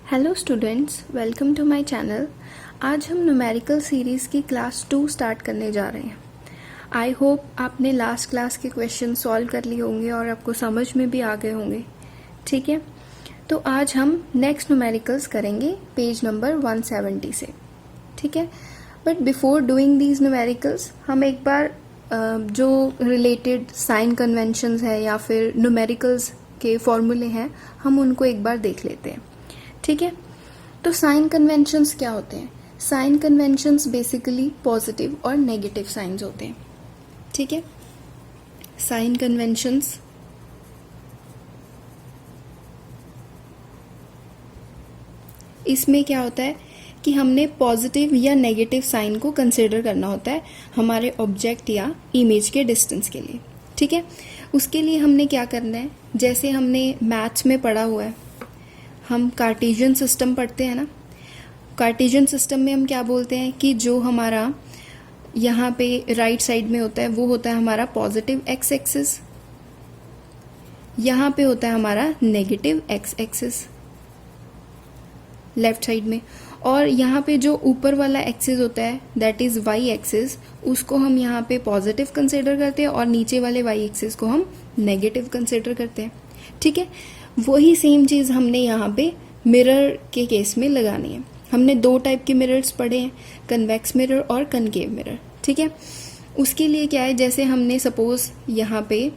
Hello students, welcome to my channel. आज हम numerical series की क्लास 2 स्टार्ट करने जा रहे हैं। आई होप आपने लास्ट क्लास के क्वेश्चन सॉल्व कर लिए होंगे और आपको समझ में भी आ गए होंगे। ठीक है, तो आज हम नेक्स्ट न्यूमेरिकल्स करेंगे पेज नंबर 170 से। ठीक है, but before doing these numericals हम एक बार जो रिलेटेड साइन कन्वेंशंस है या फिर न्यूमेरिकल्स के फॉर्मूले हैं, हम उनको एक बार देख लेते हैं। ठीक है, तो साइन कन्वेंशंस क्या होते हैं? साइन कन्वेंशंस बेसिकली पॉजिटिव और नेगेटिव साइंस होते हैं। ठीक है, साइन कन्वेंशंस इसमें क्या होता है कि हमने पॉजिटिव या नेगेटिव साइन को कंसिडर करना होता है हमारे ऑब्जेक्ट या इमेज के डिस्टेंस के लिए। ठीक है, उसके लिए हमने क्या करना है, जैसे हमने मैथ्स में पढ़ा हुआ है, हम कार्टेशियन सिस्टम पढ़ते हैं ना। कार्टेशियन सिस्टम में हम क्या बोलते हैं कि जो हमारा यहाँ पे राइट साइड में होता है वो होता है हमारा पॉजिटिव एक्स एक्सिस, यहाँ पे होता है हमारा negative x axis left side में, और यहाँ पे जो ऊपर वाला एक्सिस होता है दैट इज वाई एक्सिस, उसको हम यहाँ पे पॉजिटिव कंसिडर करते हैं और नीचे वाले वाई एक्सिस को हम नेगेटिव कंसिडर करते हैं। ठीक है, वही सेम चीज़ हमने यहाँ पे मिरर के केस में लगानी है। हमने दो टाइप के मिरर्स पढ़े हैं, कन्वेक्स मिरर और कनकेव मिरर। ठीक है, उसके लिए क्या है, जैसे हमने सपोज यहाँ पे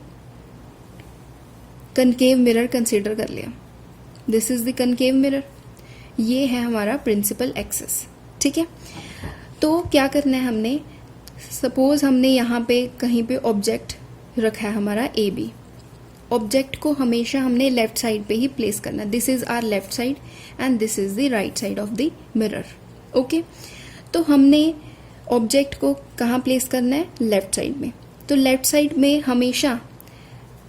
कनकेव मिरर कंसीडर कर लिया, this is the concave mirror, ये है हमारा प्रिंसिपल एक्सिस। ठीक है, तो क्या करना है, हमने सपोज हमने यहाँ पे कहीं पे ऑब्जेक्ट रखा है हमारा ए बी, ऑब्जेक्ट को हमेशा हमने लेफ्ट साइड पे ही प्लेस करना। This is our left side and this is the right side of the mirror. Okay, तो हमने ऑब्जेक्ट को कहाँ प्लेस करना है, लेफ्ट साइड में। तो लेफ्ट साइड में हमेशा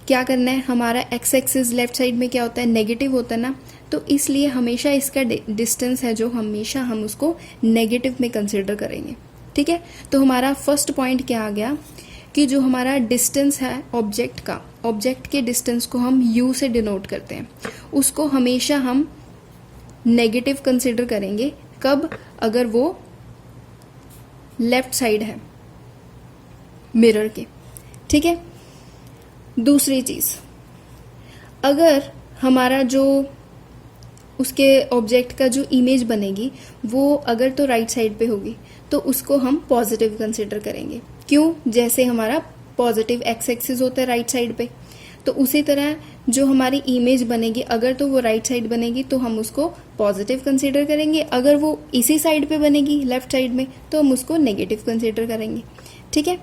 क्या करना है, हमारा एक्स एक्सिस लेफ्ट साइड में क्या होता है, नेगेटिव होता है ना, तो इसलिए हमेशा इसका डिस्टेंस है जो हमेशा हम उसको नेगेटिव में कंसिडर करेंगे। ठीक है, तो हमारा फर्स्ट पॉइंट क्या आ गया कि जो हमारा डिस्टेंस है ऑब्जेक्ट का, ऑब्जेक्ट के डिस्टेंस को हम u से डिनोट करते हैं, उसको हमेशा हम नेगेटिव कंसिडर करेंगे। कब? अगर वो लेफ्ट साइड है मिरर के। ठीक है, दूसरी चीज, अगर हमारा जो उसके ऑब्जेक्ट का जो इमेज बनेगी वो अगर तो राइट साइड पे होगी तो उसको हम पॉजिटिव कंसिडर करेंगे। क्यों? जैसे हमारा पॉजिटिव एक्स एक्सिस होता है राइट साइड पे, तो उसी तरह जो हमारी इमेज बनेगी अगर तो वो राइट साइड बनेगी तो हम उसको पॉजिटिव कंसिडर करेंगे, अगर वो इसी साइड पे बनेगी लेफ्ट साइड में तो हम उसको नेगेटिव कंसिडर करेंगे। ठीक है,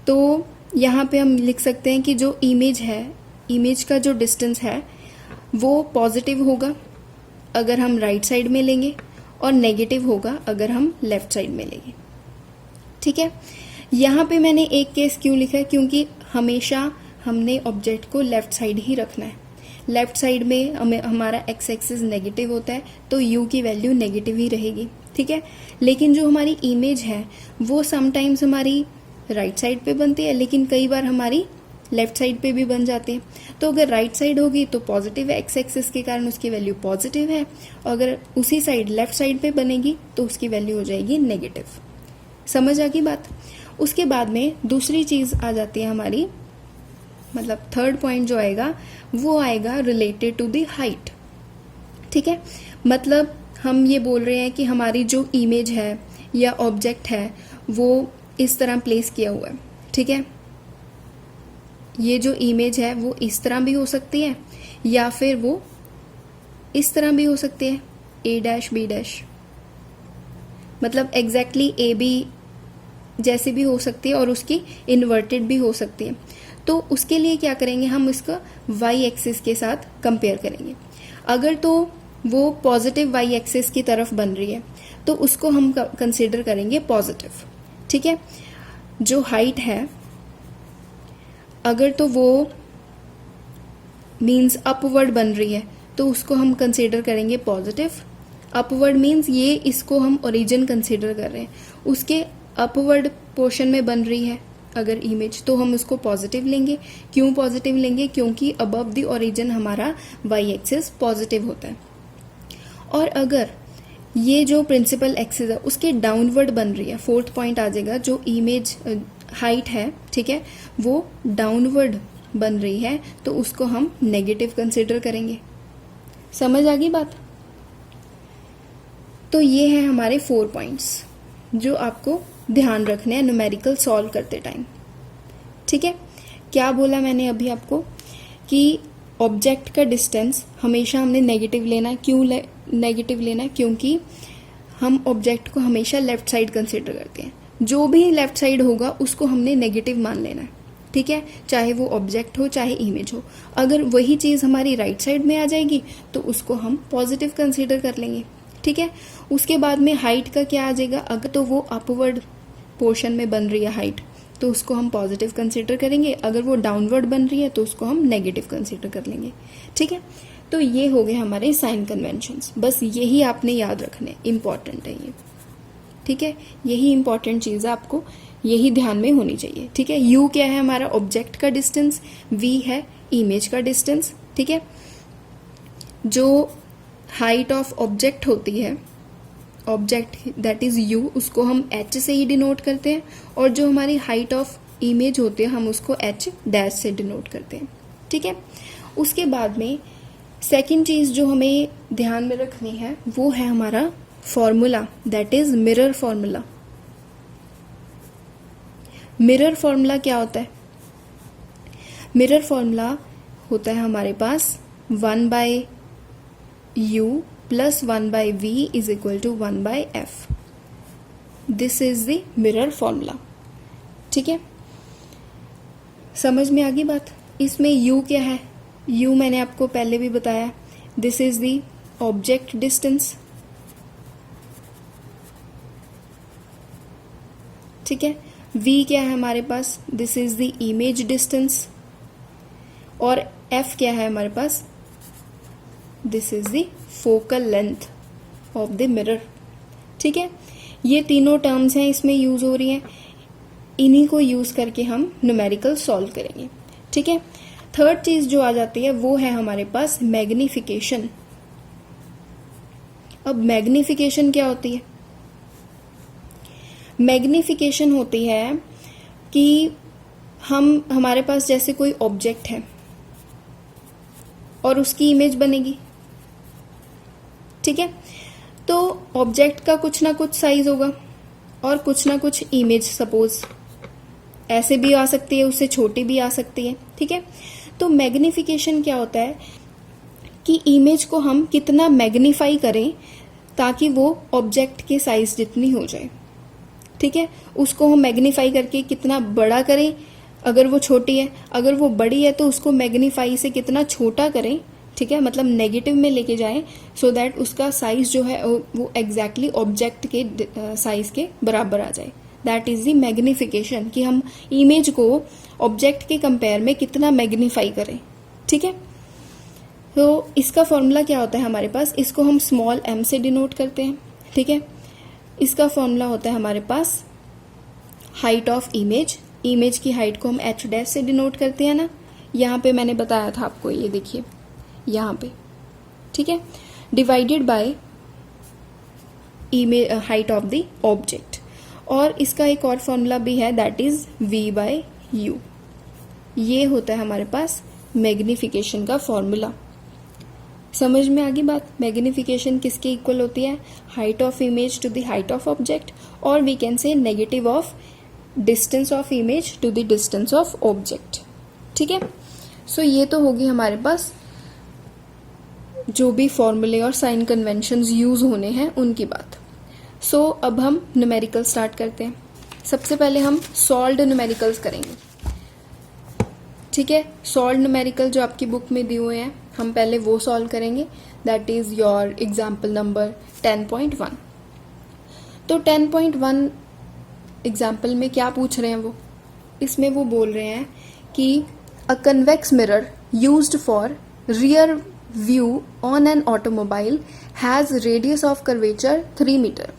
तो यहाँ पे हम लिख सकते हैं कि जो इमेज है, इमेज का जो डिस्टेंस है वो पॉजिटिव होगा अगर हम राइट साइड में लेंगे और नेगेटिव होगा अगर हम लेफ्ट साइड में लेंगे। ठीक है, यहाँ पे मैंने एक केस क्यों लिखा है, क्योंकि हमेशा हमने ऑब्जेक्ट को लेफ्ट साइड ही रखना है। लेफ्ट साइड में हमारा एक्स एक्सिस नेगेटिव होता है तो यू की वैल्यू नेगेटिव ही रहेगी। ठीक है, लेकिन जो हमारी इमेज है वो समटाइम्स हमारी राइट साइड पे बनती है, लेकिन कई बार हमारी लेफ्ट साइड पे भी बन जाती है। तो अगर राइट साइड होगी तो पॉजिटिव एक्स एक्सिस के कारण उसकी वैल्यू पॉजिटिव है, और अगर उसी साइड लेफ्ट साइड पे बनेगी तो उसकी वैल्यू हो जाएगी नेगेटिव। समझ आ गई बात? उसके बाद में दूसरी चीज आ जाती है हमारी, मतलब थर्ड पॉइंट जो आएगा वो आएगा रिलेटेड टू द हाइट। ठीक है, मतलब हम ये बोल रहे हैं कि हमारी जो इमेज है या ऑब्जेक्ट है वो इस तरह प्लेस किया हुआ है। ठीक है, ये जो इमेज है वो इस तरह भी हो सकती है या फिर वो इस तरह भी हो सकती है, ए डैश बी डैश, मतलब एग्जैक्टली ए बी जैसी भी हो सकती है और उसकी इन्वर्टेड भी हो सकती है। तो उसके लिए क्या करेंगे, हम इसका वाई एक्सिस के साथ कंपेयर करेंगे। अगर तो वो पॉजिटिव वाई एक्सिस की तरफ बन रही है तो उसको हम कंसिडर करेंगे पॉजिटिव। ठीक है, जो हाइट है अगर तो वो मीन्स अपवर्ड बन रही है तो उसको हम कंसिडर करेंगे पॉजिटिव। अपवर्ड मीन्स ये इसको हम ओरिजिन कंसिडर कर रहे हैं, उसके अपवर्ड पोर्शन में बन रही है अगर इमेज तो हम उसको पॉजिटिव लेंगे। क्यों पॉजिटिव लेंगे? क्योंकि अबव द ओरिजिन हमारा वाई एक्सिस पॉजिटिव होता है। और अगर ये जो प्रिंसिपल एक्सिस है उसके डाउनवर्ड बन रही है, फोर्थ पॉइंट आ जाएगा, जो इमेज हाइट है, ठीक है, वो डाउनवर्ड बन रही है, तो उसको हम नेगेटिव कंसिडर करेंगे। समझ आ गई बात? तो ये है हमारे 4 पॉइंट्स जो आपको ध्यान रखने हैं न्यूमेरिकल सॉल्व करते टाइम। ठीक है, क्या बोला मैंने अभी आपको कि ऑब्जेक्ट का डिस्टेंस हमेशा हमने नेगेटिव लेना है। क्यों नेगेटिव लेना है? क्योंकि हम ऑब्जेक्ट को हमेशा लेफ्ट साइड कंसिडर करते हैं। जो भी लेफ्ट साइड होगा उसको हमने नेगेटिव मान लेना है। ठीक है, चाहे वो ऑब्जेक्ट हो चाहे इमेज हो। अगर वही चीज़ हमारी राइट साइड में आ जाएगी तो उसको हम पॉजिटिव कंसिडर कर लेंगे। ठीक है, उसके बाद में हाइट का क्या आ जाएगा? अगर तो वो अपवर्ड पोर्शन में बन रही है हाइट तो उसको हम पॉजिटिव कंसिडर करेंगे, अगर वो डाउनवर्ड बन रही है तो उसको हम नेगेटिव कंसिडर कर लेंगे। ठीक है, तो ये हो गए हमारे साइन कन्वेंशंस। बस यही आपने याद रखने, इंपॉर्टेंट है ये। ठीक है, यही इंपॉर्टेंट चीज़ है, आपको यही ध्यान में होनी चाहिए। ठीक है, यू क्या है? हमारा ऑब्जेक्ट का डिस्टेंस, वी है इमेज का डिस्टेंस। ठीक है, जो हाइट ऑफ ऑब्जेक्ट होती है, ऑब्जेक्ट दैट इज यू, उसको हम एच से ही डिनोट करते हैं, और जो हमारी हाइट ऑफ इमेज होती है हम उसको एच डैश से डिनोट करते हैं। ठीक है, उसके बाद में सेकंड चीज जो हमें ध्यान में रखनी है वो है हमारा formula, that is mirror formula. Mirror formula क्या होता है? मिरर फॉर्मूला होता है हमारे पास 1/u plus 1/v is equal to 1/f. This is the mirror formula. ठीक है, समझ में आ गई बात? इसमें u क्या है? u मैंने आपको पहले भी बताया, this is the object distance. ठीक है, v क्या है हमारे पास? This is the image distance. और f क्या है हमारे पास? This is the focal length of the mirror. ठीक है, ये तीनों टर्म्स हैं इसमें यूज हो रही हैं, इन्हीं को यूज करके हम न्यूमेरिकल सॉल्व करेंगे। ठीक है, थर्ड चीज जो आ जाती है वो है हमारे पास मैग्निफिकेशन। अब मैग्निफिकेशन क्या होती है? मैग्निफिकेशन होती है कि हमारे पास जैसे कोई ऑब्जेक्ट है और उसकी इमेज बनेगी। ठीक है, तो ऑब्जेक्ट का कुछ ना कुछ साइज होगा और कुछ ना कुछ इमेज, सपोज ऐसे भी आ सकती है, उससे छोटी भी आ सकती है। ठीक है, तो मैग्निफिकेशन क्या होता है कि इमेज को हम कितना मैग्नीफाई करें ताकि वो ऑब्जेक्ट के साइज जितनी हो जाए। ठीक है, उसको हम मैग्नीफाई करके कितना बड़ा करें अगर वो छोटी है, अगर वो बड़ी है तो उसको मैग्नीफाई से कितना छोटा करें। ठीक है, मतलब नेगेटिव में लेके जाएं सो दैट उसका साइज जो है वो एग्जैक्टली ऑब्जेक्ट के साइज के बराबर आ जाए। दैट इज द मैग्निफिकेशन, कि हम इमेज को ऑब्जेक्ट के कंपेयर में कितना मैग्नीफाई करें। ठीक है, तो इसका फॉर्मूला क्या होता है हमारे पास? इसको हम स्मॉल m से डिनोट करते हैं। ठीक है, इसका फॉर्मूला होता है हमारे पास हाइट ऑफ इमेज। इमेज की हाइट को हम h डैश से डिनोट करते हैं ना, यहाँ पे मैंने बताया था आपको, ये देखिए यहाँ पे। ठीक है, divided by image height of the object. और इसका एक और फॉर्मूला भी है, दैट इज v/u। ये होता है हमारे पास मैग्निफिकेशन का फॉर्मूला। समझ में आ गई बात? मैग्निफिकेशन किसके इक्वल होती है? Height of image to the height of object, और we can say negative of distance of image to the distance of object. ठीक है, सो ये तो होगी हमारे पास जो भी फॉर्मूले और साइन कन्वेंशंस यूज होने हैं उनकी बात। सो अब हम न्यूमेरिकल स्टार्ट करते हैं। सबसे पहले हम सॉल्व्ड न्यूमेरिकल्स करेंगे। ठीक है, सॉल्व्ड न्यूमेरिकल जो आपकी बुक में दिए हुए हैं हम पहले वो सॉल्व करेंगे, that is your example number 10.1। तो 10.1 एग्जाम्पल में क्या पूछ रहे हैं वो? इसमें वो बोल रहे हैं कि a convex mirror used for rear view on an automobile has radius of curvature 3 metre.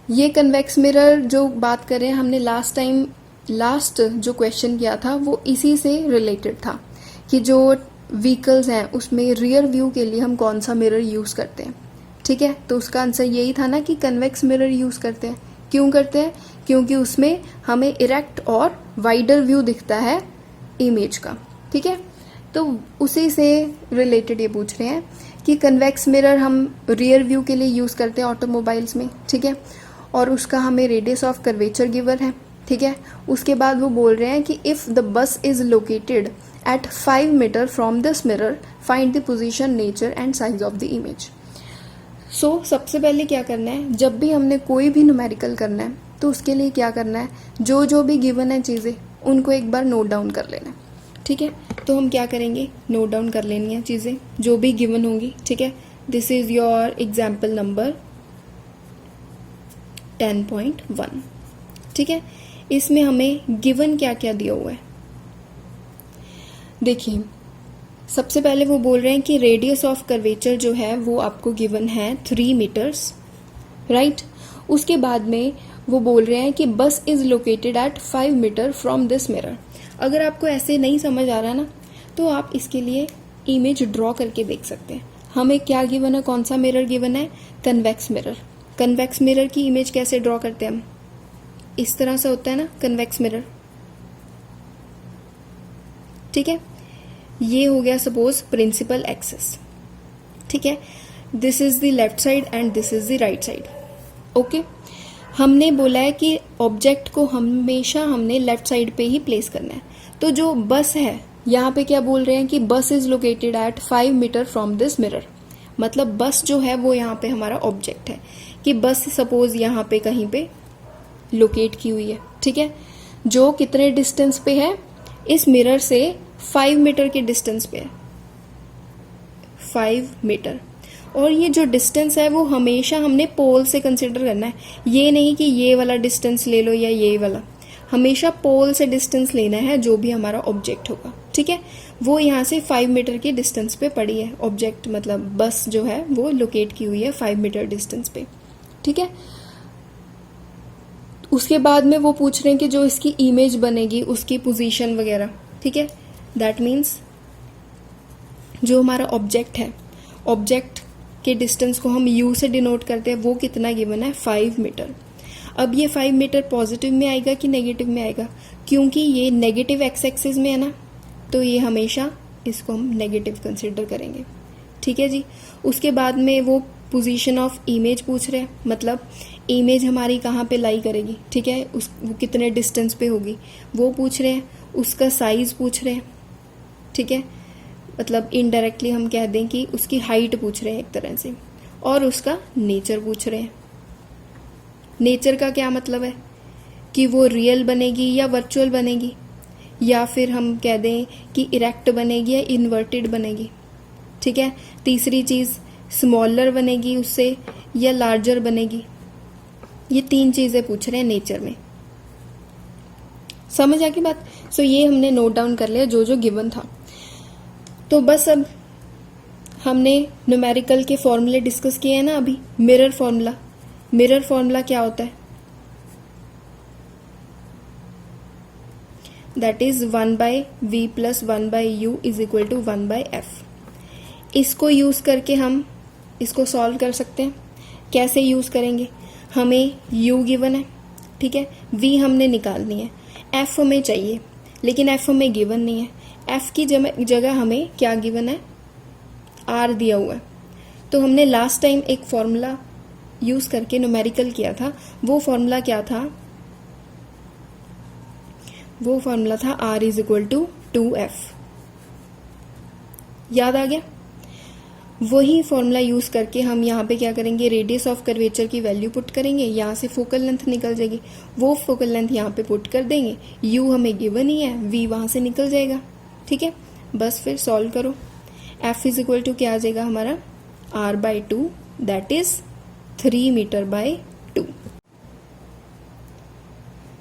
ये कन्वेक्स मिरर जो बात कर रहे हैं, हमने लास्ट जो क्वेश्चन किया था वो इसी से रिलेटेड था कि जो व्हीकल्स हैं उसमें रियर व्यू के लिए हम कौन सा मिरर यूज़ करते हैं, ठीक है। तो उसका आंसर यही था ना कि कन्वेक्स मिरर यूज़ करते हैं। क्यों करते हैं? क्योंकि उसमें हमें इरेक्ट और वाइडर व्यू दिखता है इमेज का, ठीक है। तो उसी से रिलेटेड ये पूछ रहे हैं कि कन्वेक्स मिरर हम रियर व्यू के लिए यूज़ करते हैं ऑटोमोबाइल्स में, ठीक है, और उसका हमें रेडियस ऑफ कर्वेचर गिवन है, ठीक है। उसके बाद वो बोल रहे हैं कि if the bus is located at 5 metre from this mirror find the position, nature and size of the image. So सबसे पहले क्या करना है, जब भी हमने कोई भी न्यूमेरिकल करना है तो उसके लिए क्या करना है, जो जो भी गिवन है चीज़ें उनको एक बार नोट डाउन कर लेना है, ठीक है। तो हम क्या करेंगे, नोट डाउन कर लेनी है चीज़ें जो भी गिवन होंगी, ठीक है। This is your example number 10.1, ठीक है। इसमें हमें गिवन क्या क्या दिया हुआ है, देखिए सबसे पहले वो बोल रहे हैं कि रेडियस ऑफ कर्वेचर जो है वो आपको गिवन है 3 मीटर्स, राइट। उसके बाद में वो बोल रहे हैं कि bus is located at 5 metre from this mirror. अगर आपको ऐसे नहीं समझ आ रहा ना तो आप इसके लिए इमेज ड्रॉ करके देख सकते हैं। हमें क्या गिवन है, कौन सा मिरर गिवन है, कन्वेक्स मिरर। कन्वेक्स मिरर की इमेज कैसे ड्रॉ करते हैं हम, इस तरह से होता है ना कन्वेक्स मिरर, ठीक है। ये हो गया सपोज प्रिंसिपल एक्सिस, ठीक है। This is the left side and this is the right side, okay. हमने बोला है कि ऑब्जेक्ट को हमेशा हमने लेफ्ट साइड पे ही प्लेस करना है। तो जो बस है यहाँ पे क्या बोल रहे हैं कि bus is located at 5 metre from this mirror, मतलब बस जो है वो यहाँ पे हमारा ऑब्जेक्ट है कि बस सपोज यहाँ पे कहीं पे लोकेट की हुई है, ठीक है, जो कितने डिस्टेंस पे है, इस मिरर से 5 मीटर के डिस्टेंस पे है, 5 मीटर। और ये जो डिस्टेंस है वो हमेशा हमने पोल से कंसिडर करना है, ये नहीं कि ये वाला डिस्टेंस ले लो या ये वाला, हमेशा पोल से डिस्टेंस लेना है जो भी हमारा ऑब्जेक्ट होगा, ठीक है। वो यहाँ से 5 मीटर के डिस्टेंस पे पड़ी है ऑब्जेक्ट, मतलब बस जो है वो लोकेट की हुई है 5 मीटर डिस्टेंस पे, ठीक है। उसके बाद में वो पूछ रहे हैं कि जो इसकी इमेज बनेगी उसकी पोजीशन वगैरह, ठीक है। दैट मीन्स जो हमारा ऑब्जेक्ट है, ऑब्जेक्ट के डिस्टेंस को हम यू से डिनोट करते हैं, वो कितना गिवन है, 5 मीटर। अब ये 5 मीटर पॉजिटिव में आएगा कि नेगेटिव में आएगा, क्योंकि ये नेगेटिव एक्स एक्सिस में है ना, तो ये हमेशा इसको हम नेगेटिव कंसिडर करेंगे, ठीक है जी। उसके बाद में वो पोजीशन ऑफ इमेज पूछ रहे हैं, मतलब इमेज हमारी कहाँ पे लाई करेगी, ठीक है, वो कितने डिस्टेंस पे होगी वो पूछ रहे हैं। उसका साइज पूछ रहे हैं, ठीक है, मतलब इनडायरेक्टली हम कह दें कि उसकी हाइट पूछ रहे हैं एक तरह से, और उसका नेचर पूछ रहे हैं। नेचर का क्या मतलब है कि वो रियल बनेगी या वर्चुअल बनेगी, या फिर हम कह दें कि इरेक्ट बनेगी या इन्वर्टेड बनेगी, ठीक है। तीसरी चीज़ स्मॉलर बनेगी उससे या लार्जर बनेगी, ये 3 चीज़ें पूछ रहे हैं नेचर में। समझ आ गई बात। सो ये हमने नोट डाउन कर लिया जो जो गिवन था। तो बस अब हमने न्यूमेरिकल के फॉर्मूले डिस्कस किए हैं ना अभी। मिरर फॉर्मूला, मिरर फॉर्मूला क्या होता है, that is 1/v + 1/u = 1/f। इसको यूज करके हम इसको सॉल्व कर सकते हैं। कैसे यूज करेंगे, हमें u गिवन है, ठीक है, v हमने निकालनी है, f हमें चाहिए लेकिन f हमें गिवन नहीं है। f की जगह हमें क्या गिवन है, r दिया हुआ है। तो हमने लास्ट टाइम एक फॉर्मूला यूज करके न्यूमेरिकल किया था, वो फॉर्मूला क्या था, वो फॉर्मूला था r = 2f। याद आ गया। वही फॉर्मूला यूज करके हम यहाँ पे क्या करेंगे, रेडियस ऑफ कर्वेचर की वैल्यू पुट करेंगे, यहाँ से फोकल लेंथ निकल जाएगी, वो फोकल लेंथ यहाँ पे पुट कर देंगे, u हमें गिवन ही है, v वहां से निकल जाएगा, ठीक है। बस फिर सॉल्व करो, f = क्या आ जाएगा हमारा, r/2 दैट इज 3 मीटर/2।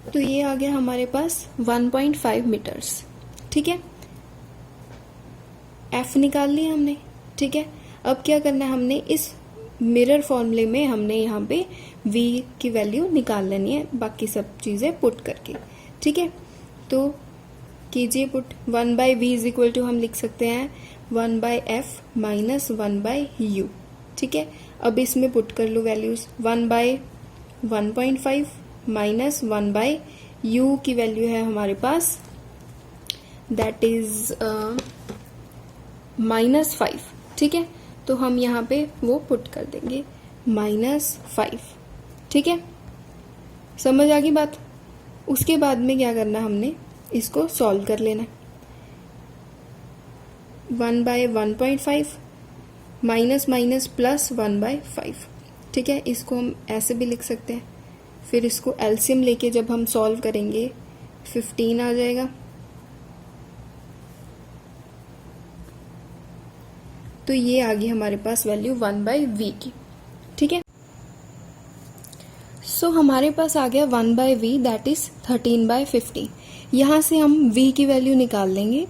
तो ये आ गया हमारे पास 1.5 मीटर्स, ठीक है। f निकाल लिया हमने, ठीक है। अब क्या करना है, हमने इस मिरर फॉर्मूले में हमने यहाँ पे v की वैल्यू निकाल लेनी है, बाकी सब चीज़ें पुट करके, ठीक है। तो कीजिए पुट, 1/v = हम लिख सकते हैं 1 by f minus 1 by u. ठीक है, अब इसमें पुट कर लो values. 1 by 1.5 minus 1 by u की वैल्यू है हमारे पास, दैट इज -5। ठीक है, तो हम यहाँ पे वो पुट कर देंगे -5। ठीक है, समझ आ गई बात। उसके बाद में क्या करना, हमने इसको सॉल्व कर लेना। 1 by 1.5 minus minus plus 1 by 5। ठीक है, इसको हम ऐसे भी लिख सकते हैं। फिर इसको एलसीएम लेके जब हम सॉल्व करेंगे 15 आ जाएगा। तो ये आ गई हमारे पास वैल्यू 1 बाय वी की। ठीक है, सो हमारे पास आ गया 1 by V, that is 13 by 50। यहाँ से हम v की वैल्यू निकाल लेंगे,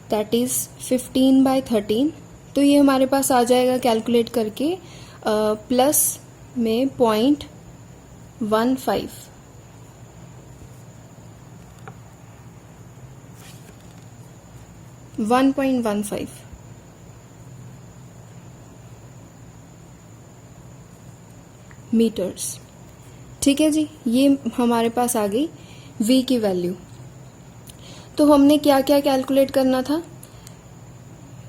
दैट इज 15 बाय 13। तो ये हमारे पास आ जाएगा कैलकुलेट करके प्लस में 0.15। मीटर्स। ठीक है जी, ये हमारे पास आ गई v की वैल्यू। तो हमने क्या क्या कैलकुलेट करना था,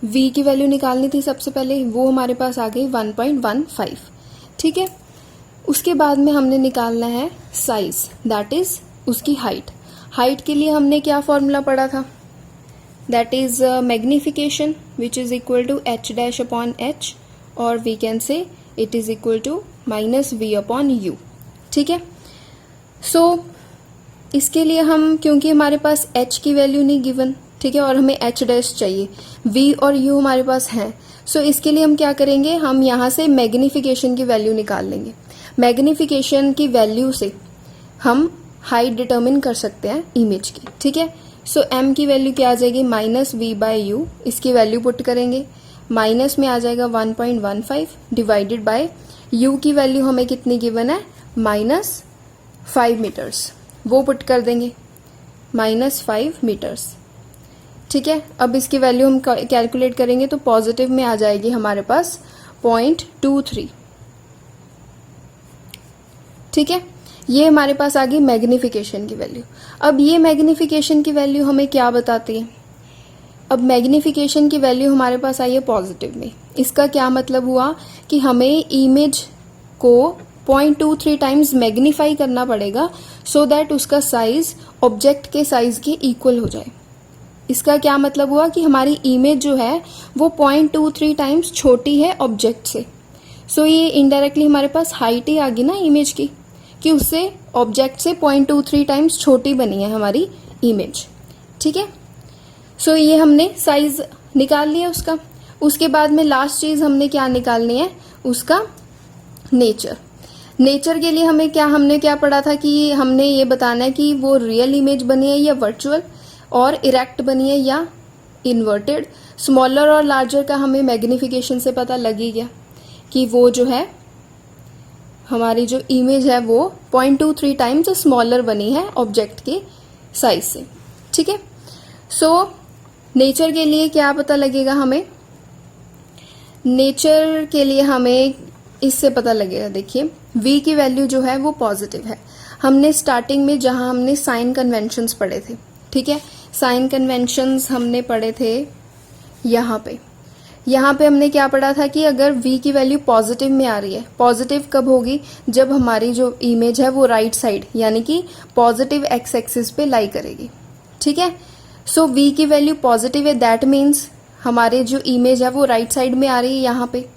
v की वैल्यू निकालनी थी सबसे पहले, वो हमारे पास आ गई 1.15। ठीक है, उसके बाद में हमने निकालना है साइज, दैट इज उसकी हाइट। हाइट के लिए हमने क्या फॉर्मूला पढ़ा था, that is magnification which is equal to h dash upon h, और we can say it is equal to -v upon u। ठीक है, सो इसके लिए हम, क्योंकि हमारे पास h की वैल्यू नहीं गिवन, ठीक है, और हमें h डैश चाहिए, v और u हमारे पास हैं, सो इसके लिए हम क्या करेंगे, हम यहाँ से मैग्निफिकेशन की वैल्यू निकाल लेंगे। मैग्निफिकेशन की वैल्यू से हम हाइट डिटर्मिन कर सकते हैं इमेज की। ठीक है, सो m की वैल्यू क्या आ जाएगी, -v बाय u, इसकी वैल्यू पुट करेंगे, माइनस में आ जाएगा 1.15 डिवाइडेड बाय u की वैल्यू हमें कितनी गिवन है, -5 मीटर्स, वो पुट कर देंगे, -5 मीटर्स। ठीक है, अब इसकी वैल्यू हम कैलकुलेट करेंगे तो पॉजिटिव में आ जाएगी हमारे पास 0.23। ठीक है, ये हमारे पास आ गई मैग्निफिकेशन की वैल्यू। अब ये मैग्निफिकेशन की वैल्यू हमें क्या बताती है, अब मैग्निफिकेशन की वैल्यू हमारे पास आई है पॉजिटिव में। इसका क्या मतलब हुआ कि हमें इमेज को 0.23 टाइम्स मैग्नीफाई करना पड़ेगा सो दैट उसका साइज ऑब्जेक्ट के साइज के इक्वल हो जाए। इसका क्या मतलब हुआ कि हमारी इमेज जो है वो 0.23 टाइम्स छोटी है ऑब्जेक्ट से। सो ये इनडायरेक्टली हमारे पास हाइट ही आ गई ना इमेज की, कि उससे ऑब्जेक्ट से 0.23 टाइम्स छोटी बनी है हमारी इमेज। ठीक है, सो ये हमने साइज निकाल लिया उसका। उसके बाद में लास्ट चीज हमने क्या निकालनी है, उसका नेचर। नेचर के लिए हमने क्या पढ़ा था कि हमने ये बताना है कि वो रियल इमेज बनी है या वर्चुअल, और इरेक्ट बनी है या इन्वर्टेड। स्मॉलर और लार्जर का हमें मैग्निफिकेशन से पता लग ही गया कि वो जो है हमारी जो इमेज है वो 0.23 टाइम्स स्मॉलर बनी है ऑब्जेक्ट के साइज से। ठीक है, सो नेचर के लिए क्या पता लगेगा हमें, नेचर के लिए हमें इससे पता लगेगा, देखिए v की वैल्यू जो है वो पॉजिटिव है। हमने स्टार्टिंग में जहां हमने साइन कन्वेंशंस पढ़े थे, ठीक है, साइन कन्वेंशंस हमने पढ़े थे यहाँ पे हमने क्या पढ़ा था कि अगर v की वैल्यू पॉजिटिव में आ रही है, पॉजिटिव कब होगी, जब हमारी जो इमेज है वो राइट साइड यानी कि पॉजिटिव एक्स एक्सिस पे लाई करेगी। ठीक है, सो v की वैल्यू पॉजिटिव है, दैट मीन्स हमारे जो इमेज है वो राइट साइड में आ रही है यहाँ पे।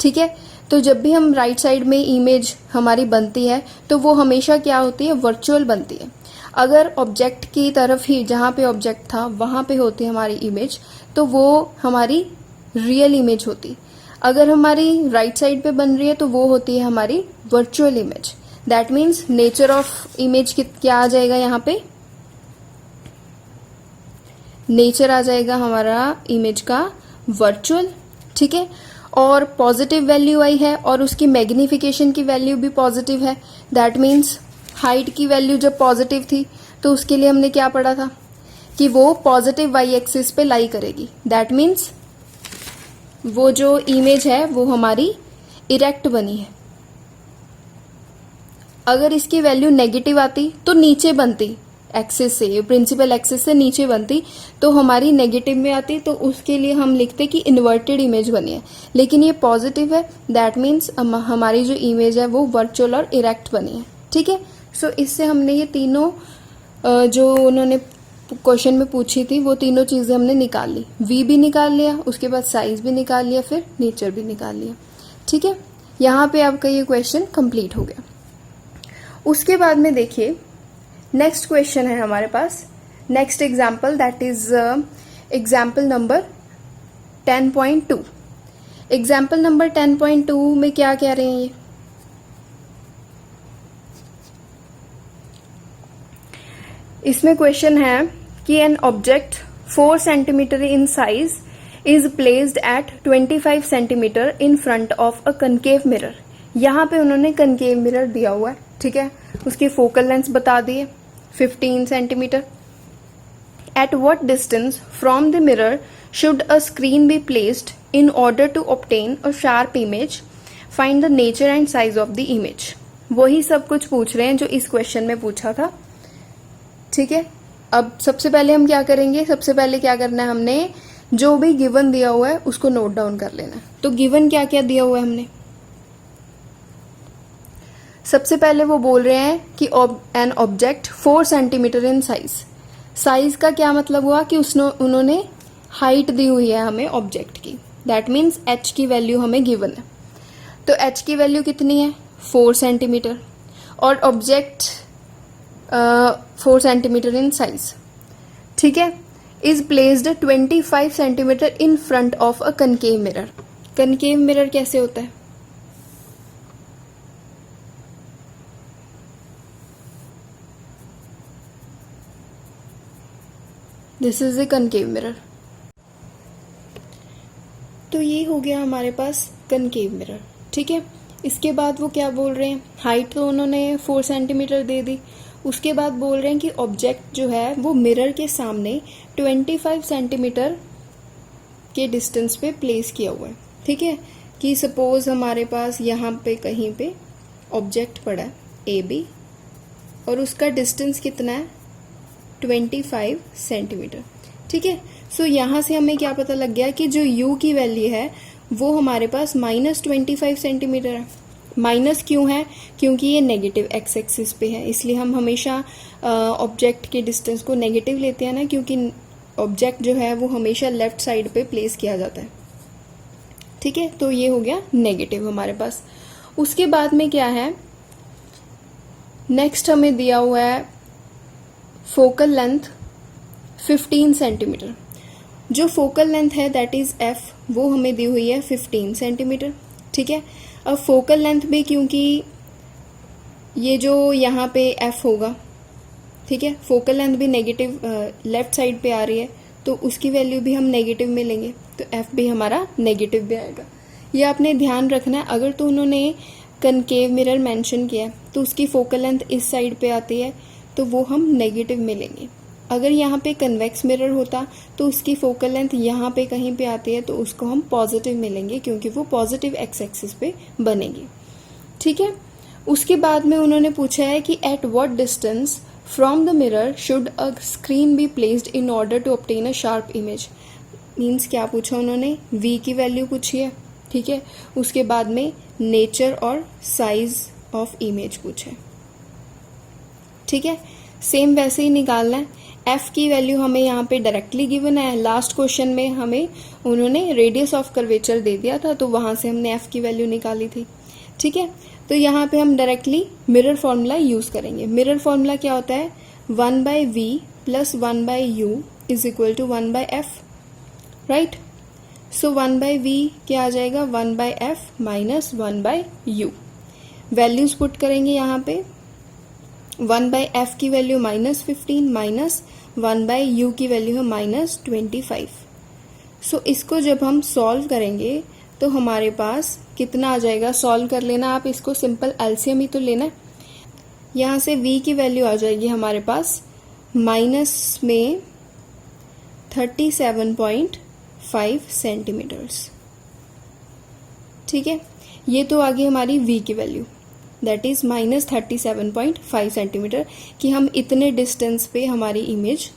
ठीक है, तो जब भी हम राइट साइड में इमेज हमारी बनती है तो वो हमेशा क्या होती है, वर्चुअल बनती है। अगर ऑब्जेक्ट की तरफ ही, जहाँ पे ऑब्जेक्ट था वहां पे होती है हमारी इमेज, तो वो हमारी रियल इमेज होती। अगर हमारी राइट साइड पे बन रही है तो वो होती है हमारी virtual image. That means nature of image क्या आ जाएगा, यहाँ पे नेचर आ जाएगा हमारा इमेज का वर्चुअल। ठीक है, और पॉजिटिव वैल्यू आई है और उसकी मैग्निफिकेशन की वैल्यू भी पॉजिटिव है। दैट मीन्स हाइट की वैल्यू जब पॉजिटिव थी तो उसके लिए हमने क्या पढ़ा था कि वो पॉजिटिव वाई एक्सिस पे लाई करेगी। दैट मीन्स वो जो इमेज है वो हमारी इरेक्ट बनी है। अगर इसकी वैल्यू नेगेटिव आती तो नीचे बनती, एक्सिस से, प्रिंसिपल एक्सिस से नीचे बनती, तो हमारी नेगेटिव में आती, तो उसके लिए हम लिखते कि इन्वर्टेड इमेज बनी है। लेकिन ये पॉजिटिव है, दैट मीन्स हमारी जो इमेज है वो वर्चुअल और इरेक्ट बनी है। ठीक है, सो इससे हमने ये तीनों जो उन्होंने क्वेश्चन में पूछी थी वो तीनों चीजें हमने निकाल ली। वी भी निकाल लिया, उसके बाद साइज भी निकाल लिया, फिर नेचर भी निकाल लिया। ठीक है, यहाँ पे आपका ये क्वेश्चन कंप्लीट हो गया। उसके बाद में देखिए नेक्स्ट क्वेश्चन है हमारे पास, next example, that is example number 10.2। Example number 10.2 में क्या कह रहे हैं ये, इसमें क्वेश्चन है कि an object 4 centimetre in size is placed at 25 centimetre in front of a concave mirror. यहाँ पे उन्होंने कनकेव मिरर दिया हुआ है। ठीक है, उसकी फोकल लेंथ बता दिए 15 centimetre. At what distance from the mirror should a screen be placed in order to obtain a sharp image, find the nature and size of the image. वही सब कुछ पूछ रहे हैं जो इस क्वेश्चन में पूछा था। ठीक है, अब सबसे पहले हम क्या करेंगे, सबसे पहले क्या करना है, हमने जो भी गिवन दिया हुआ है उसको नोट डाउन कर लेना है। तो गिवन क्या क्या दिया हुआ है हमने, सबसे पहले वो बोल रहे हैं कि an object 4 centimetre in size. Size का क्या मतलब हुआ कि उन्होंने हाइट दी हुई है हमें ऑब्जेक्ट की, दैट मीन्स एच की वैल्यू हमें गिवन है। तो एच की वैल्यू कितनी है, 4 सेंटीमीटर, और ऑब्जेक्ट 4 सेंटीमीटर इन साइज। ठीक है, is placed 25 centimetre in front of a concave mirror. Concave mirror कैसे होता है, this is a concave mirror. तो ये हो गया हमारे पास कनकेव मिरर। ठीक है, इसके बाद वो क्या बोल रहे हैं, हाइट तो उन्होंने 4 सेंटीमीटर दे दी। उसके बाद बोल रहे हैं कि ऑब्जेक्ट जो है वो मिरर के सामने 25 सेंटीमीटर के डिस्टेंस पे प्लेस किया हुआ है। ठीक है, कि सपोज हमारे पास यहाँ पे कहीं पे ऑब्जेक्ट पड़ा है ए बी, और उसका डिस्टेंस कितना है 25 सेंटीमीटर। ठीक है, सो यहाँ से हमें क्या पता लग गया कि जो u की वैल्यू है वो हमारे पास -25 सेंटीमीटर है। माइनस क्यों है, क्योंकि ये नेगेटिव एक्स एक्सिस पे है, इसलिए हम हमेशा ऑब्जेक्ट के डिस्टेंस को नेगेटिव लेते हैं ना, क्योंकि ऑब्जेक्ट जो है वो हमेशा लेफ्ट साइड पे प्लेस किया जाता है। ठीक है, तो ये हो गया नेगेटिव हमारे पास। उसके बाद में क्या है, नेक्स्ट हमें दिया हुआ है फोकल लेंथ 15 सेंटीमीटर। जो फोकल लेंथ है दैट इज एफ, वो हमें दी हुई है 15 सेंटीमीटर। ठीक है, अब फोकल लेंथ में क्योंकि ये जो यहाँ पे एफ होगा, ठीक है, फोकल लेंथ भी नेगेटिव लेफ्ट साइड पे आ रही है, तो उसकी वैल्यू भी हम नेगेटिव में लेंगे, तो एफ भी हमारा नेगेटिव भी आएगा। ये आपने ध्यान रखना है। अगर तो उन्होंने कनकेव मिरर मेंशन किया तो उसकी फोकल लेंथ इस साइड पे आती है, तो वो हम नेगेटिव में लेंगे। अगर यहाँ पे कन्वेक्स मिरर होता तो उसकी फोकल लेंथ यहाँ पे कहीं पे आती है, तो उसको हम पॉजिटिव में लेंगे, क्योंकि वो पॉजिटिव एक्स एक्सिस पे बनेगी। ठीक है, उसके बाद में उन्होंने पूछा है कि at what distance from the mirror should a screen be placed in order to obtain a sharp image. Means क्या पूछा उन्होंने, v की वैल्यू पूछी है। ठीक है, उसके बाद में नेचर और साइज ऑफ इमेज पूछे। ठीक है, सेम वैसे ही निकालना है। f की वैल्यू हमें यहाँ पे डायरेक्टली गिवन है, लास्ट क्वेश्चन में हमें उन्होंने रेडियस ऑफ कर्वेचर दे दिया था, तो वहां से हमने f की वैल्यू निकाली थी। ठीक है, तो यहाँ पे हम डायरेक्टली मिरर फॉर्मूला यूज करेंगे। मिरर फॉर्मूला क्या होता है, 1/v + 1/u is equal to 1/f, right. So 1/v क्या आ जाएगा, 1/f minus 1/u। Values put करेंगे यहाँ पे, 1/f की वैल्यू -15 माइनस 1/u की वैल्यू है -25। सो इसको जब हम सॉल्व करेंगे तो हमारे पास कितना आ जाएगा, सॉल्व कर लेना आप इसको, सिंपल एलसीएम ही तो लेना है। यहाँ से v की वैल्यू आ जाएगी हमारे पास माइनस में 37.5 सेंटीमीटर्स। ठीक है, ये तो आ गई हमारी v की वैल्यू, दैट इज -37.5 सेंटीमीटर, कि हम इतने डिस्टेंस पे हमारी इमेज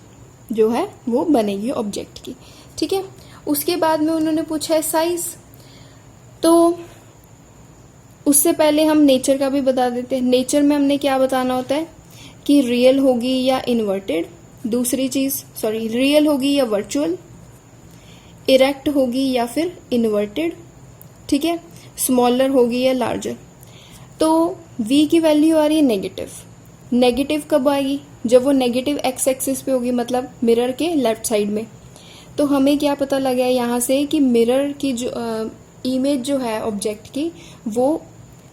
जो है वो बनेगी ऑब्जेक्ट की। ठीक है, उसके बाद में उन्होंने पूछा है साइज, तो उससे पहले हम नेचर का भी बता देते हैं। नेचर में हमने क्या बताना होता है कि रियल होगी या इन्वर्टेड, दूसरी चीज रियल होगी या वर्चुअल, इरेक्ट होगी या फिर इन्वर्टेड, ठीक है, स्मॉलर होगी या लार्जर। तो v की वैल्यू आ रही है नेगेटिव। नेगेटिव कब आएगी? जब वो नेगेटिव एक्स एक्सिस पे होगी, मतलब मिरर के लेफ्ट साइड में। तो हमें क्या पता लगा है यहाँ से कि मिरर की जो इमेज जो है ऑब्जेक्ट की, वो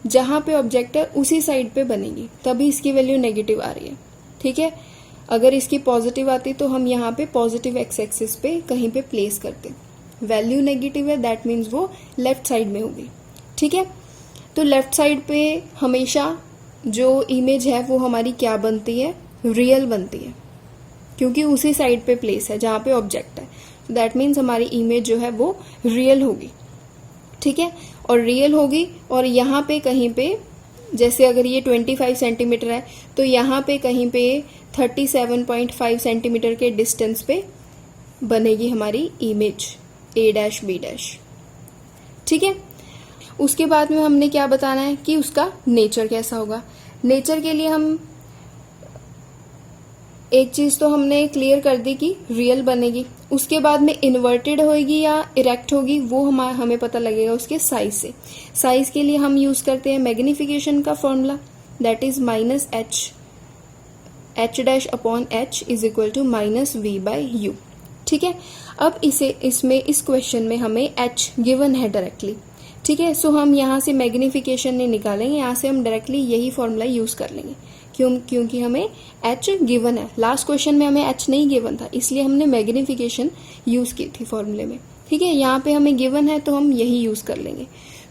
जहां पे ऑब्जेक्ट है उसी साइड पे बनेगी, तभी इसकी वैल्यू नेगेटिव आ रही है। ठीक है, अगर इसकी पॉजिटिव आती तो हम यहाँ पे पॉजिटिव एक्स एक्सिस पे कहीं पे प्लेस करते। वैल्यू नेगेटिव है, दैट मीन्स वो लेफ्ट साइड में होगी। ठीक है, तो लेफ्ट साइड पे हमेशा जो इमेज है वो हमारी क्या बनती है? रियल बनती है, क्योंकि उसी साइड पे प्लेस है जहां पे ऑब्जेक्ट है। दैट मीन्स हमारी इमेज जो है वो रियल होगी। ठीक है, और रियल होगी, और यहाँ पे कहीं पे, जैसे अगर ये 25 सेंटीमीटर है तो यहाँ पे कहीं पे 37.5 सेंटीमीटर के डिस्टेंस पे बनेगी हमारी इमेज A', B'। ठीक है, उसके बाद में हमने क्या बताना है कि उसका नेचर कैसा होगा। नेचर के लिए हम एक चीज तो हमने क्लियर कर दी कि रियल बनेगी। उसके बाद में इन्वर्टेड होगी या इरेक्ट होगी वो हमें पता लगेगा उसके साइज से। साइज के लिए हम यूज करते हैं मैग्निफिकेशन का formula, that is -h is equal to -v/u। ठीक है, अब इस क्वेश्चन में हमें h गिवन है डायरेक्टली। ठीक है, सो हम यहाँ से मैग्निफिकेशन नहीं निकालेंगे, यहाँ से हम डायरेक्टली यही फॉर्मूला यूज कर लेंगे, क्योंकि हमें h गिवन है। लास्ट क्वेश्चन में हमें h नहीं गिवन था, इसलिए हमने मैग्निफिकेशन यूज की थी फॉर्मूले में। ठीक है, यहाँ पे हमें गिवन है तो हम यही यूज कर लेंगे।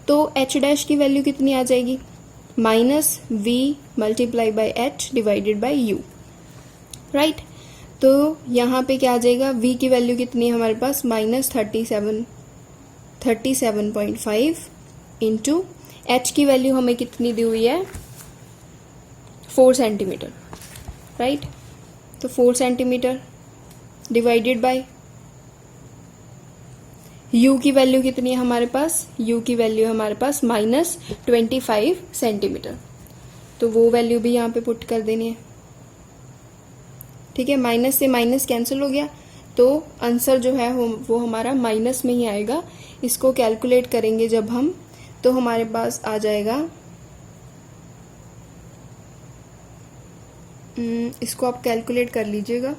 तो h' की वैल्यू कितनी आ जाएगी? -v × h divided by u, right. तो यहाँ पे क्या आ जाएगा? v की वैल्यू कितनी है हमारे पास? -37.5 इंटू h की वैल्यू हमें कितनी दी हुई है? 4 सेंटीमीटर, राइट। तो 4 सेंटीमीटर डिवाइडेड बाय u की वैल्यू कितनी है हमारे पास? u की वैल्यू है हमारे पास -25 सेंटीमीटर। तो वो वैल्यू भी यहाँ पे पुट कर देनी है। ठीक है, माइनस से माइनस कैंसिल हो गया, तो आंसर जो है वो हमारा माइनस में ही आएगा। इसको कैलकुलेट करेंगे जब हम, तो हमारे पास आ जाएगा, इसको आप कैलकुलेट कर लीजिएगा।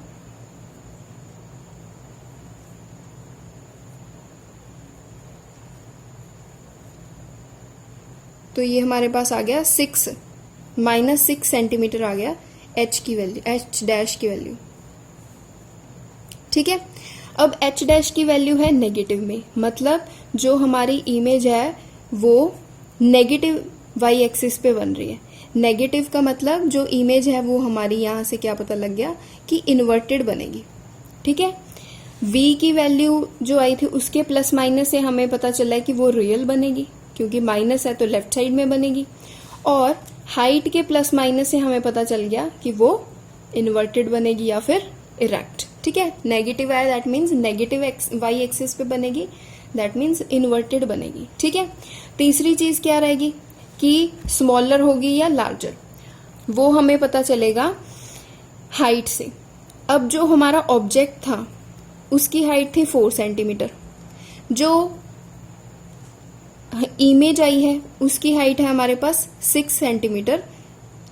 तो ये हमारे पास आ गया -6 सेंटीमीटर आ गया h की वैल्यू, h' की वैल्यू। ठीक है, अब h' की वैल्यू है नेगेटिव में, मतलब जो हमारी इमेज है वो नेगेटिव y एक्सिस पे बन रही है। नेगेटिव का मतलब जो इमेज है वो हमारी यहाँ से क्या पता लग गया कि इन्वर्टेड बनेगी। ठीक है, v की वैल्यू जो आई थी उसके प्लस माइनस से हमें पता चला है कि वो रियल बनेगी, क्योंकि माइनस है तो लेफ्ट साइड में बनेगी। और हाइट के प्लस माइनस से हमें पता चल गया कि वो इन्वर्टेड बनेगी या फिर इरेक्ट। ठीक है, नेगेटिव आया that means negative y axis पे बनेगी, दैट मीन्स इन्वर्टेड बनेगी। ठीक है, तीसरी चीज क्या रहेगी कि स्मॉलर होगी या लार्जर, वो हमें पता चलेगा हाइट से। अब जो हमारा ऑब्जेक्ट था उसकी हाइट थी 4 सेंटीमीटर, जो इमेज आई है उसकी हाइट है हमारे पास 6 सेंटीमीटर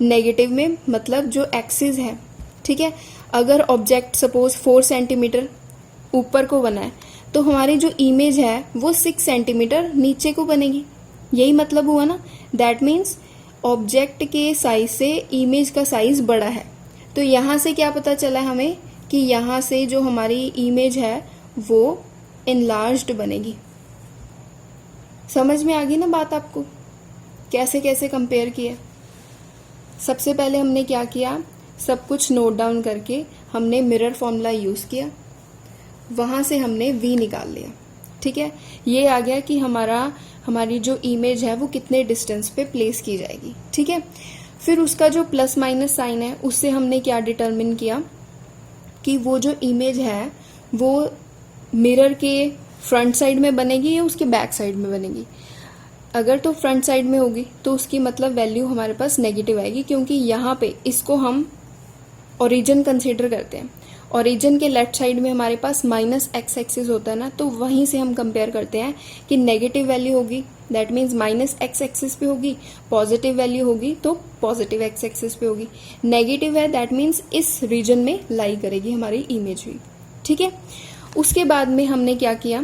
नेगेटिव में, मतलब जो एक्सिस है। ठीक है, अगर ऑब्जेक्ट सपोज 4 सेंटीमीटर ऊपर को बना है तो हमारी जो इमेज है वो 6 सेंटीमीटर नीचे को बनेगी। यही मतलब हुआ ना, दैट मीन्स ऑब्जेक्ट के साइज से इमेज का साइज बड़ा है। तो यहाँ से क्या पता चला हमें कि यहाँ से जो हमारी इमेज है वो एनलार्ज्ड बनेगी। समझ में आ गई ना बात आपको, कैसे कैसे कंपेयर किया? सबसे पहले हमने क्या किया, सब कुछ नोट डाउन करके हमने मिरर फॉर्मूला यूज किया, वहां से हमने v निकाल लिया। ठीक है, ये आ गया कि हमारी जो इमेज है वो कितने डिस्टेंस पे प्लेस की जाएगी। ठीक है, फिर उसका जो प्लस माइनस साइन है उससे हमने क्या डिटरमिन किया कि वो जो इमेज है वो मिरर के फ्रंट साइड में बनेगी या उसके बैक साइड में बनेगी। अगर तो फ्रंट साइड में होगी तो उसकी मतलब वैल्यू हमारे पास नेगेटिव आएगी, क्योंकि यहाँ पे इसको हम ओरिजिन कंसीडर करते हैं। ओरिजिन के लेफ्ट साइड में हमारे पास माइनस एक्स एक्सिस होता है ना, तो वहीं से हम कंपेयर करते हैं कि नेगेटिव वैल्यू होगी that means minus x axis पे होगी, पॉजिटिव वैल्यू होगी तो पॉजिटिव एक्स एक्सिस पे होगी, नेगेटिव है दैट मीन्स इस रीजन में लाई करेगी हमारी इमेज भी। ठीक है, उसके बाद में हमने क्या किया,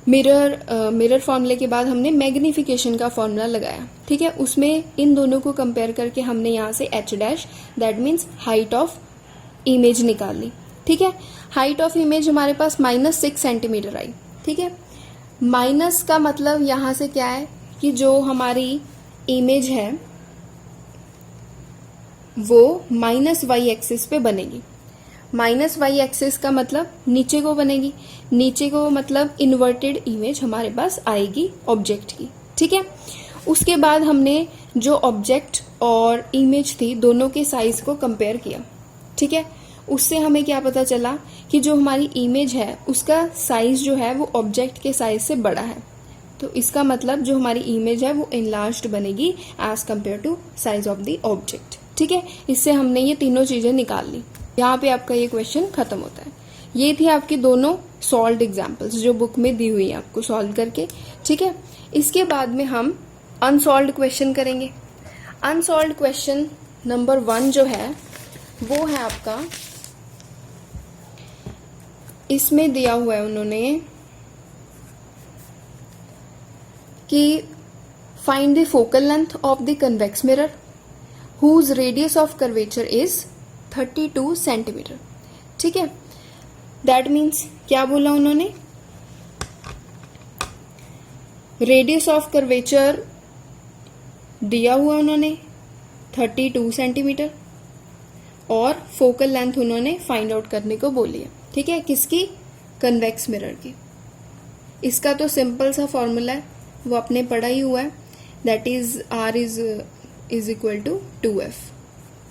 मिरर फॉर्मूले के बाद हमने मैग्निफिकेशन का फॉर्मूला लगाया। ठीक है, उसमें इन दोनों को कंपेयर करके हमने यहाँ से h dash that means height of image निकाल ली। ठीक है, हाइट ऑफ इमेज हमारे पास -6 सेंटीमीटर आई। ठीक है, माइनस का मतलब यहाँ से क्या है कि जो हमारी इमेज है वो माइनस वाई एक्सिस पे बनेगी। माइनस वाई एक्सिस का मतलब नीचे को बनेगी, नीचे को मतलब इन्वर्टेड इमेज हमारे पास आएगी ऑब्जेक्ट की। ठीक है, उसके बाद हमने जो ऑब्जेक्ट और इमेज थी दोनों के साइज को कंपेयर किया। ठीक है, उससे हमें क्या पता चला कि जो हमारी इमेज है उसका साइज जो है वो ऑब्जेक्ट के साइज से बड़ा है, तो इसका मतलब जो हमारी इमेज है वो इनलार्ज्ड बनेगी as compared to size of the object. ठीक है, इससे हमने ये तीनों चीजें निकाल ली। यहाँ पे आपका ये क्वेश्चन खत्म होता है। ये थी आपकी दोनों सॉल्व्ड एग्जाम्पल्स जो बुक में दी हुई है आपको सॉल्व करके। ठीक है, इसके बाद में हम अनसॉल्व्ड क्वेश्चन करेंगे। अनसॉल्व्ड क्वेश्चन नंबर 1 जो है वो है आपका, इसमें दिया हुआ है उन्होंने कि find the focal length of the convex mirror whose radius of curvature is 32 centimetre. ठीक है, दैट मीन्स क्या बोला उन्होंने, रेडियस ऑफ कर्वेचर दिया हुआ उन्होंने 32 सेंटीमीटर और फोकल लेंथ उन्होंने फाइंड आउट करने को बोली है। ठीक है, किसकी, कन्वेक्स मिरर की। इसका तो सिंपल सा फॉर्मूला है, वो आपने पढ़ा ही हुआ है, that is R is equal to 2F,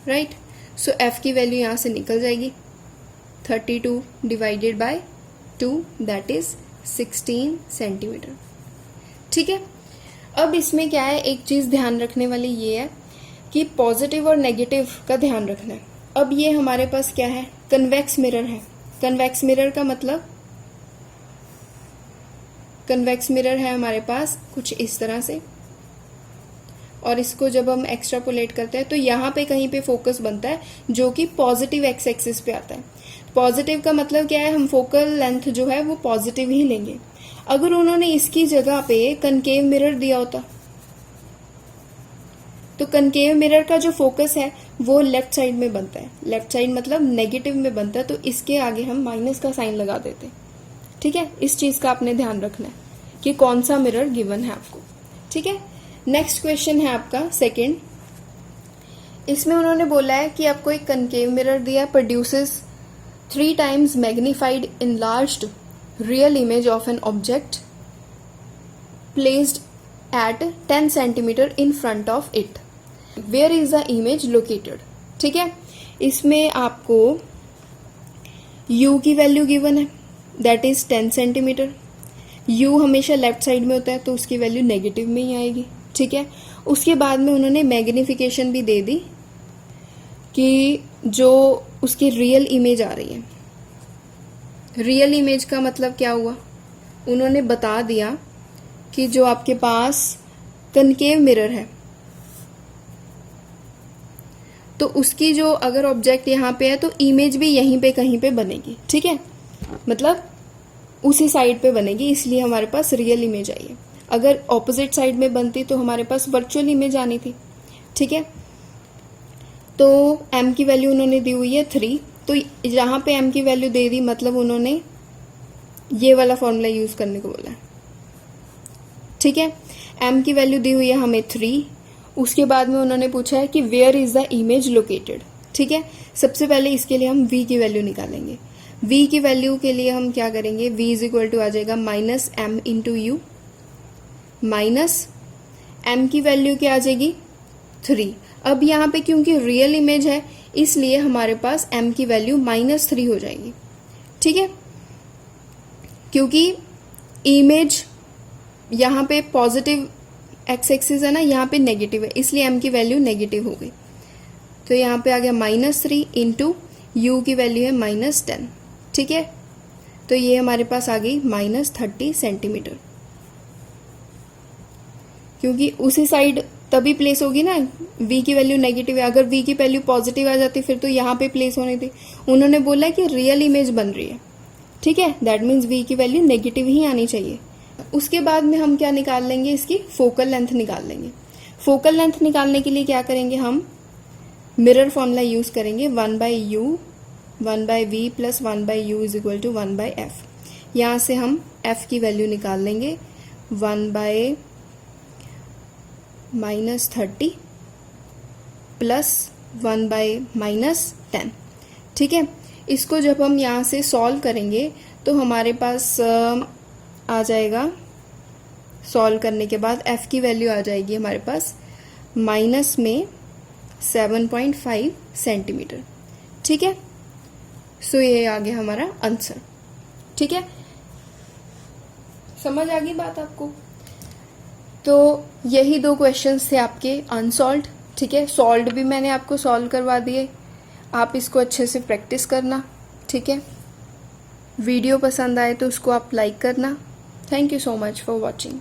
right. So F की वैल्यू यहां से निकल जाएगी, 32 divided by 2 that is 16 centimetre. ठीक है, अब इसमें क्या है, एक चीज ध्यान रखने वाली ये है कि पॉजिटिव और नेगेटिव का ध्यान रखना है। अब ये हमारे पास क्या है, कन्वेक्स मिरर है। कन्वेक्स मिरर का मतलब, कन्वेक्स मिरर है हमारे पास कुछ इस तरह से, और इसको जब हम एक्सट्रापोलेट करते हैं तो यहाँ पे कहीं पे फोकस बनता है जो कि पॉजिटिव एक्स एक्सिस पे आता है। पॉजिटिव का मतलब क्या है, हम फोकल लेंथ जो है वो पॉजिटिव ही लेंगे। अगर उन्होंने इसकी जगह पे कनकेव मिरर दिया होता तो कनकेव मिरर का जो फोकस है वो लेफ्ट साइड में बनता है, लेफ्ट साइड मतलब नेगेटिव में बनता है, तो इसके आगे हम माइनस का साइन लगा देते। ठीक है, इस चीज का आपने ध्यान रखना है कि कौन सा मिरर गिवन है आपको। ठीक है, नेक्स्ट क्वेश्चन है आपका सेकंड। इसमें उन्होंने बोला है कि आपको एक कनकेव मिरर दिया, produces 3 times magnified enlarged real image of an object placed at 10 centimetre in front of it, where is the image located. ठीक है, इसमें आपको u की वैल्यू गिवन है दैट इज 10 सेंटीमीटर। u हमेशा लेफ्ट साइड में होता है तो उसकी वैल्यू नेगेटिव में ही आएगी। ठीक है, उसके बाद में उन्होंने मैग्निफिकेशन भी दे दी कि जो उसकी रियल इमेज आ रही है, रियल इमेज का मतलब क्या हुआ, उन्होंने बता दिया कि जो आपके पास कनकेव मिरर है तो उसकी जो अगर ऑब्जेक्ट यहाँ पे है तो इमेज भी यहीं पे कहीं पे बनेगी। ठीक है, मतलब उसी साइड पे बनेगी, इसलिए हमारे पास रियल इमेज आई है। अगर ऑपोजिट साइड में बनती तो हमारे पास वर्चुअल इमेज आनी थी। ठीक है, तो m की वैल्यू उन्होंने दी हुई है 3, तो जहां पे m की वैल्यू दे दी मतलब उन्होंने ये वाला फॉर्मूला यूज करने को बोला है। ठीक है, m की वैल्यू दी हुई है हमें 3, उसके बाद में उन्होंने पूछा है कि where is the image located. ठीक है, सबसे पहले इसके लिए हम v की वैल्यू निकालेंगे। v की वैल्यू के लिए हम क्या करेंगे, v इज इक्वल टू आ जाएगा minus m into u, minus m की वैल्यू क्या आ जाएगी 3। अब यहाँ पे क्योंकि रियल इमेज है इसलिए हमारे पास m की वैल्यू -3 हो जाएगी, ठीक है। क्योंकि इमेज यहाँ पे पॉजिटिव एक्स एक्सिस है ना, यहाँ पे नेगेटिव है, इसलिए m की वैल्यू नेगेटिव हो गई। तो यहाँ पे आ गया -3 इंटू यू की वैल्यू है -10, ठीक है। तो ये हमारे पास आ गई -30 सेंटीमीटर, क्योंकि उसी साइड तभी प्लेस होगी ना, v की वैल्यू नेगेटिव है। अगर v की वैल्यू पॉजिटिव आ जाती फिर तो यहाँ पे प्लेस होनी थी। उन्होंने बोला कि रियल इमेज बन रही है, ठीक है, दैट मीन्स v की वैल्यू नेगेटिव ही आनी चाहिए। उसके बाद में हम क्या निकाल लेंगे, इसकी फोकल लेंथ निकाल लेंगे। फोकल लेंथ निकालने के लिए क्या करेंगे, हम मिरर फॉर्मूला यूज करेंगे, 1/u 1/v plus 1/u is equal to 1/f। यहाँ से हम f की वैल्यू निकाल लेंगे 1/-30 प्लस 1/-10, ठीक है। इसको जब हम यहाँ से सॉल्व करेंगे तो हमारे पास आ जाएगा, सॉल्व करने के बाद f की वैल्यू आ जाएगी हमारे पास माइनस में 7.5 सेंटीमीटर, ठीक है। सो ये आ गया हमारा आंसर, ठीक है। समझ आ गई बात आपको? तो यही 2 क्वेश्चंस थे आपके अनसॉल्व्ड, ठीक है। सॉल्व्ड भी मैंने आपको सॉल्व करवा दिए, आप इसको अच्छे से प्रैक्टिस करना, ठीक है। वीडियो पसंद आए तो उसको आप लाइक करना। Thank you so much for watching.